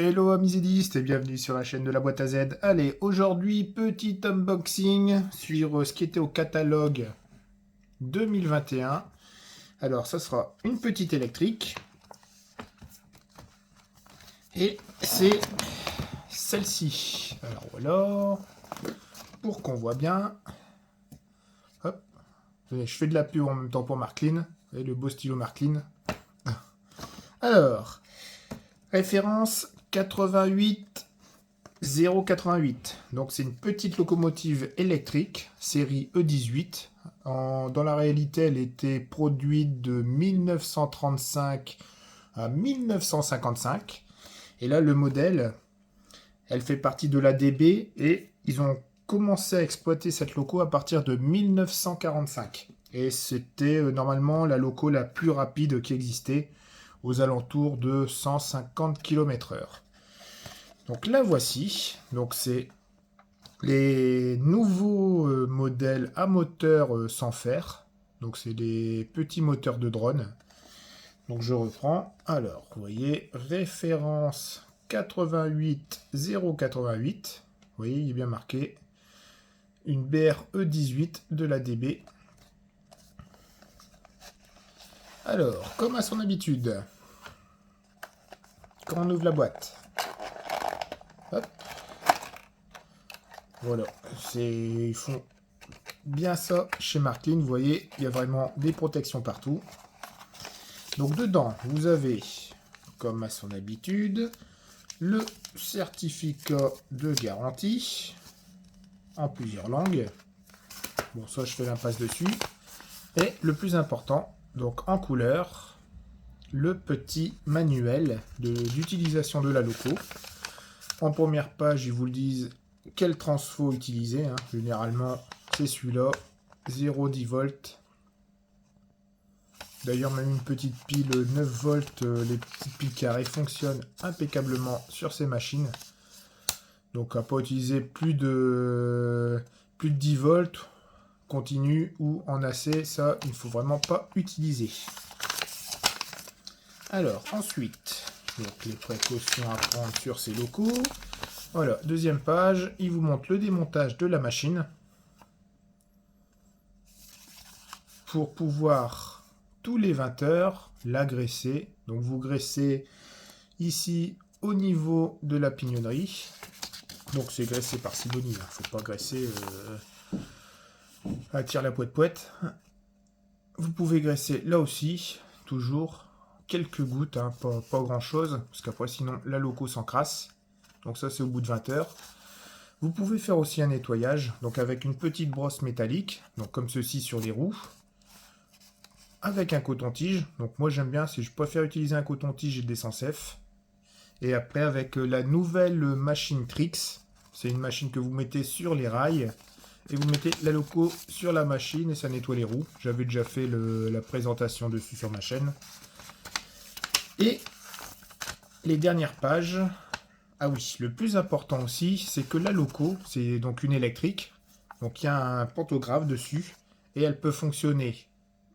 Hello amis zédistes et bienvenue sur la chaîne de la boîte à Z. Allez, aujourd'hui, petit unboxing sur ce qui était au catalogue 2021. Alors, ça sera une petite électrique. Et c'est celle-ci. Alors voilà, pour qu'on voit bien. Hop. Je fais de la pub en même temps pour Marklin. Vous voyez le beau stylo Marklin. Alors, référence 88 088. Donc c'est une petite locomotive électrique, série E18. Dans la réalité, elle était produite de 1935 à 1955. Et là, le modèle, elle fait partie de la DB et ils ont commencé à exploiter cette loco à partir de 1945. Et c'était normalement la loco la plus rapide qui existait, aux alentours de 150 km/h. Donc la voici. Donc c'est les nouveaux modèles à moteur sans fer. Donc c'est des petits moteurs de drone. Donc je reprends. Alors vous voyez, référence 88 088. Vous voyez, il est bien marqué. Une BR E18 de la DB. Alors, comme à son habitude, quand on ouvre la boîte, hop, voilà, ils font bien ça chez Marklin, vous voyez, il y a vraiment des protections partout. Donc dedans, vous avez, comme à son habitude, le certificat de garantie, en plusieurs langues. Bon, ça je fais l'impasse dessus. Et le plus important, donc en couleur, le petit manuel d'utilisation de la loco. En première page, ils vous le disent quel transfo utiliser. Généralement, c'est celui-là, 0,10 volts. D'ailleurs, même une petite pile 9 volts, les petites piles carrées fonctionnent impeccablement sur ces machines. Donc, à pas utiliser plus de 10 volts, continu ou en AC, ça, il ne faut vraiment pas utiliser. Alors, ensuite, donc les précautions à prendre sur ces locaux. Voilà, deuxième page, il vous montre le démontage de la machine. Pour pouvoir, tous les 20 heures, la graisser. Donc, vous graissez ici au niveau de la pignonnerie. Donc, c'est graissé par Simonie, il ne faut pas graisser à tire la poète-poète. Vous pouvez graisser là aussi, toujours quelques gouttes, pas grand chose, parce qu'après sinon la loco s'encrasse. Donc ça c'est au bout de 20 heures. Vous pouvez faire aussi un nettoyage, donc avec une petite brosse métallique, donc comme ceci sur les roues, avec un coton-tige. Donc moi j'aime bien, je préfère utiliser un coton-tige et des sans-cef. Et après avec la nouvelle machine Trix, c'est une machine que vous mettez sur les rails, et vous mettez la loco sur la machine et ça nettoie les roues. J'avais déjà fait la présentation dessus sur ma chaîne. Et les dernières pages. Ah oui, le plus important aussi, c'est que la loco, c'est donc une électrique. Donc il y a un pantographe dessus. Et elle peut fonctionner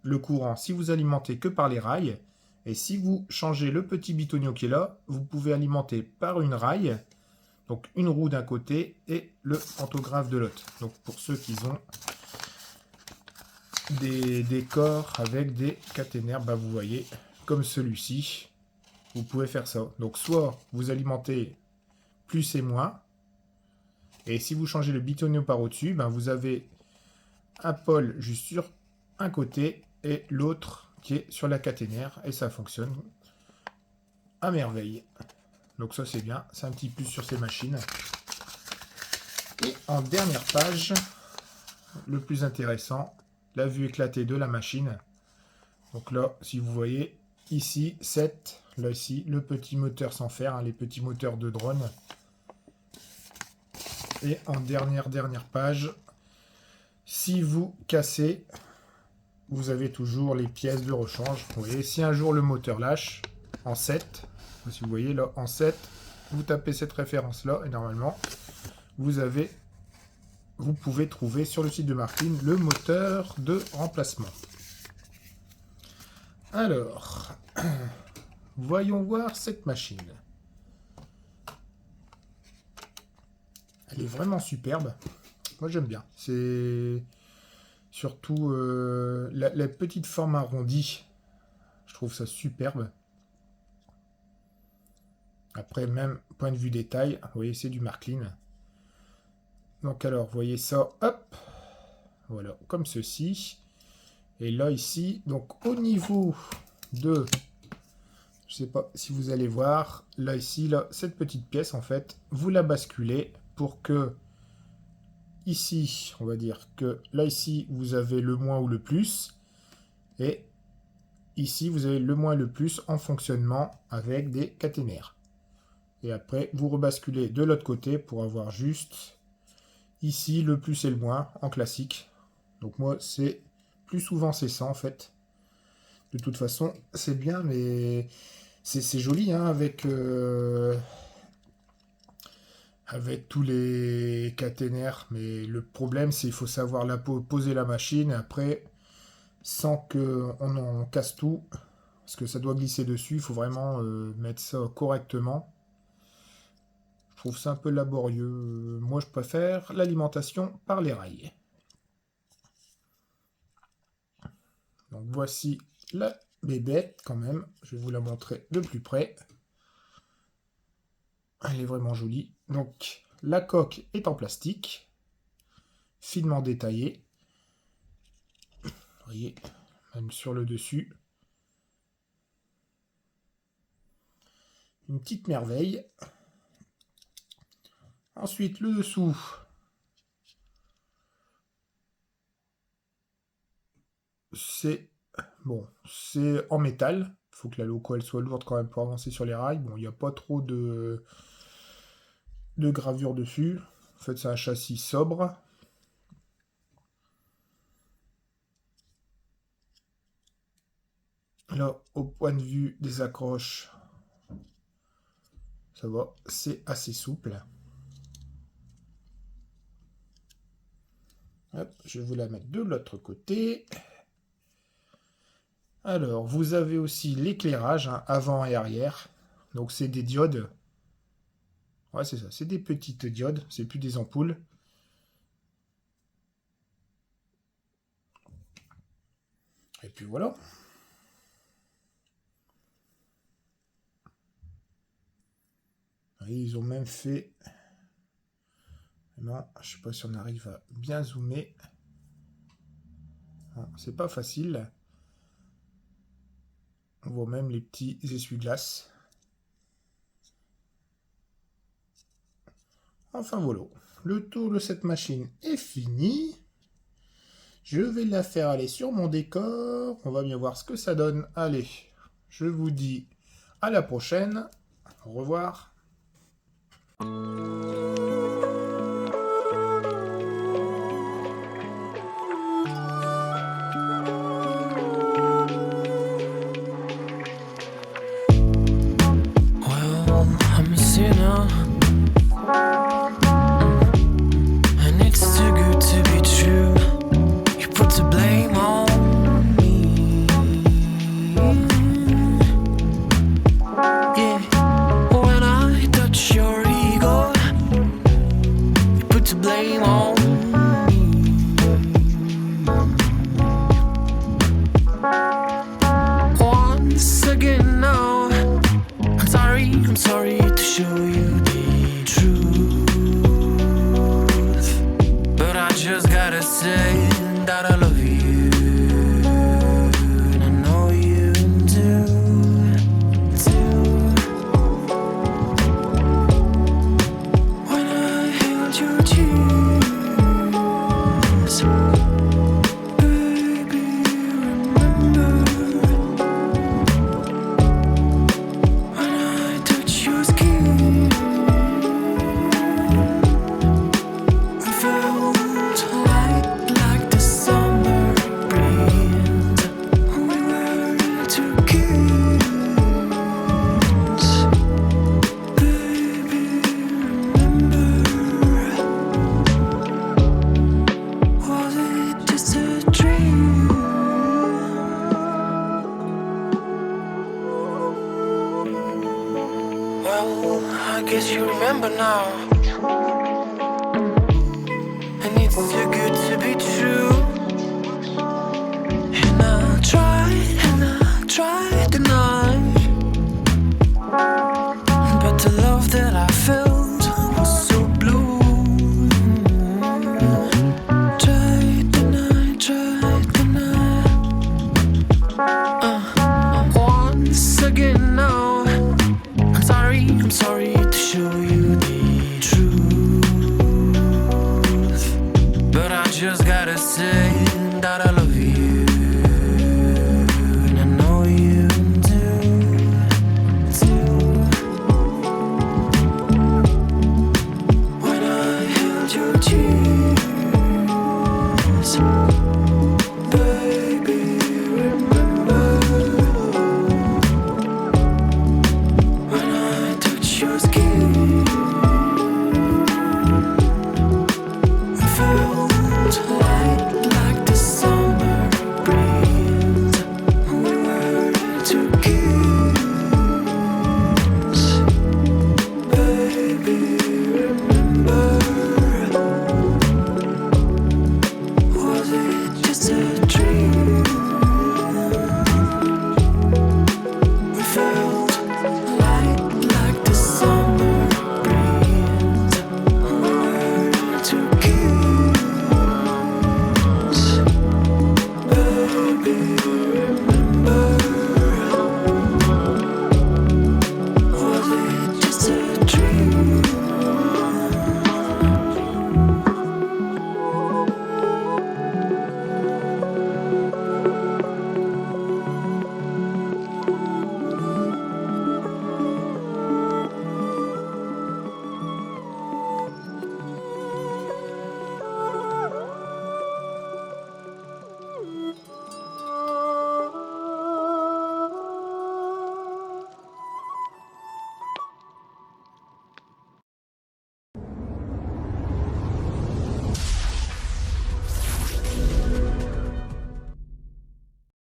le courant si vous alimentez que par les rails. Et si vous changez le petit bitonio qui est là, vous pouvez alimenter par une rail. Donc une roue d'un côté et le pantographe de l'autre. Donc pour ceux qui ont des corps avec des caténaires, bah vous voyez, comme celui-ci, vous pouvez faire ça. Donc soit vous alimentez plus et moins, et si vous changez le bitonio par au-dessus, ben vous avez un pôle juste sur un côté et l'autre qui est sur la caténaire, et ça fonctionne à merveille. Donc ça c'est bien, c'est un petit plus sur ces machines. Et en dernière page, le plus intéressant, la vue éclatée de la machine. Donc là, si vous voyez, ici, 7, là ici, le petit moteur sans fer, les petits moteurs de drone. Et en dernière page, si vous cassez, vous avez toujours les pièces de rechange. Vous voyez, si un jour le moteur lâche, en 7, si vous voyez là, en 7, vous tapez cette référence-là, et normalement, vous pouvez trouver sur le site de Marklin le moteur de remplacement. Alors, voyons voir cette machine. Il est vraiment superbe. Moi, j'aime bien. C'est surtout la petite forme arrondie. Je trouve ça superbe. Après, même point de vue détail, vous voyez, c'est du Marklin. Donc alors, vous voyez ça, hop, voilà, comme ceci. Et là, ici, donc au niveau de, je sais pas si vous allez voir, là, ici, là, cette petite pièce, en fait, vous la basculez pour que, ici, on va dire que, là, ici, vous avez le moins ou le plus, et ici, vous avez le moins et le plus en fonctionnement avec des caténaires. Et après, vous rebasculez de l'autre côté pour avoir juste ici le plus et le moins en classique. Donc moi, c'est plus souvent c'est ça en fait. De toute façon, c'est bien, mais c'est joli hein, avec tous les caténaires. Mais le problème, c'est qu'il faut savoir poser la machine après sans qu'on en casse tout. Parce que ça doit glisser dessus, il faut vraiment mettre ça correctement. Je trouve ça un peu laborieux. Moi, je préfère l'alimentation par les rails. Donc, voici la bébête, quand même. Je vais vous la montrer de plus près. Elle est vraiment jolie. Donc, la coque est en plastique, finement détaillée. Vous voyez, même sur le dessus. Une petite merveille. Ensuite, le dessous. C'est en métal. Il faut que la loco elle soit lourde quand même pour avancer sur les rails. Bon, il n'y a pas trop de gravure dessus. En fait, c'est un châssis sobre. Là, au point de vue des accroches, ça va, c'est assez souple. Hop, je vais vous la mettre de l'autre côté. Alors, vous avez aussi l'éclairage, hein, avant et arrière. Donc, c'est des diodes. Ouais, c'est ça, c'est des petites diodes, c'est plus des ampoules. Et puis voilà. Ils ont même fait... Non, je sais pas si on arrive à bien zoomer. C'est pas facile. On voit même les petits essuie-glaces. Enfin voilà. Le tour de cette machine est fini. Je vais la faire aller sur mon décor. On va bien voir ce que ça donne. Allez, je vous dis à la prochaine. Au revoir. Well, I guess you remember now. be true. And I tried deny, but the love that I felt was so blue. Tried deny. Once again now, I'm sorry to show you the truth, but I just gotta say that I love you, and I know you do, too. When I held your tears, baby, remember. When I touch your skin, I felt light like the summer breeze. We were to kiss, baby, remember. Was it just a dream? We felt light like the summer breeze. We were to kiss, baby.